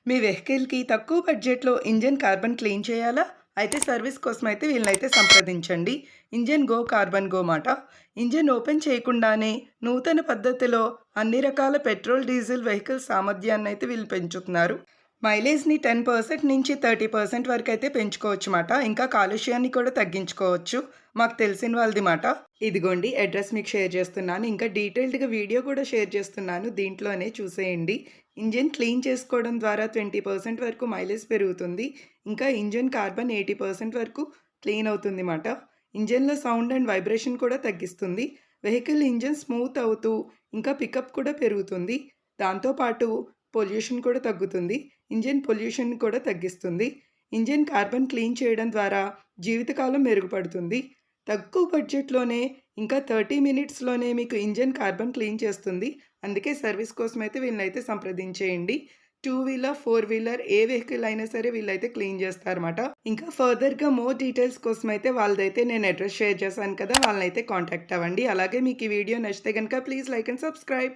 మీ వెహికల్‌కి తక్కువ బడ్జెట్‌లో ఇంజిన్ కార్బన్ క్లీన్ చేయాలా? అయితే సర్వీస్ కోసమైతే వీళ్ళనైతే సంప్రదించండి. ఇంజిన్ గో కార్బన్ గో మాట. ఇంజిన్ ఓపెన్ చేయకుండానే నూతన పద్ధతిలో అన్ని రకాల పెట్రోల్, డీజిల్ వెహికల్ సామర్థ్యాన్నయితే వీళ్ళు పెంచుతున్నారు. మైలేజ్‌ని 10% నుంచి 30% వరకైతే పెంచుకోవచ్చు మాట. ఇంకా కాలుష్యాన్ని కూడా తగ్గించుకోవచ్చు. మాకు తెలిసిన వాళ్ళది మాట. ఇదిగోండి అడ్రెస్ మీకు షేర్ చేస్తున్నాను. ఇంకా డీటెయిల్డ్‌గా వీడియో కూడా షేర్ చేస్తున్నాను. దీంట్లోనే చూసేయండి. ఇంజిన్ క్లీన్ చేసుకోవడం ద్వారా 20% వరకు మైలేజ్ పెరుగుతుంది. ఇంకా ఇంజిన్ కార్బన్ 80% వరకు క్లీన్ అవుతుంది మాట. ఇంజిన్‌లో సౌండ్ అండ్ వైబ్రేషన్ కూడా తగ్గిస్తుంది. వెహికల్ ఇంజిన్ స్మూత్ అవుతూ ఇంకా పికప్ కూడా పెరుగుతుంది. దాంతో పాటు పొల్యూషన్ కూడా తగ్గుతుంది. ఇంజిన్ పొల్యూషన్ కూడా తగ్గిస్తుంది. ఇంజిన్ కార్బన్ క్లీన్ చేయడం ద్వారా జీవితకాలం మెరుగుపడుతుంది. తక్కువ బడ్జెట్‌లోనే ఇంకా 30 మినిట్స్‌లోనే మీకు ఇంజిన్ కార్బన్ క్లీన్ చేస్తుంది. అందుకే సర్వీస్ కోసమైతే వీళ్ళనైతే సంప్రదించేయండి. 2 వీలర్, 4 వీలర్ ఏ వెహికల్ అయినా సరే వీళ్ళైతే క్లీన్ చేస్తారన్నమాట. ఇంకా ఫర్దర్‌గా మోర్ డీటెయిల్స్ కోసమైతే వాళ్ళదైతే నేను అడ్రెస్ షేర్ చేశాను కదా! వాళ్ళనైతే కాంటాక్ట్ అవ్వండి. అలాగే మీకు ఈ వీడియో నచ్చితే గనుక ప్లీజ్ లైక్ అండ్ సబ్స్క్రైబ్.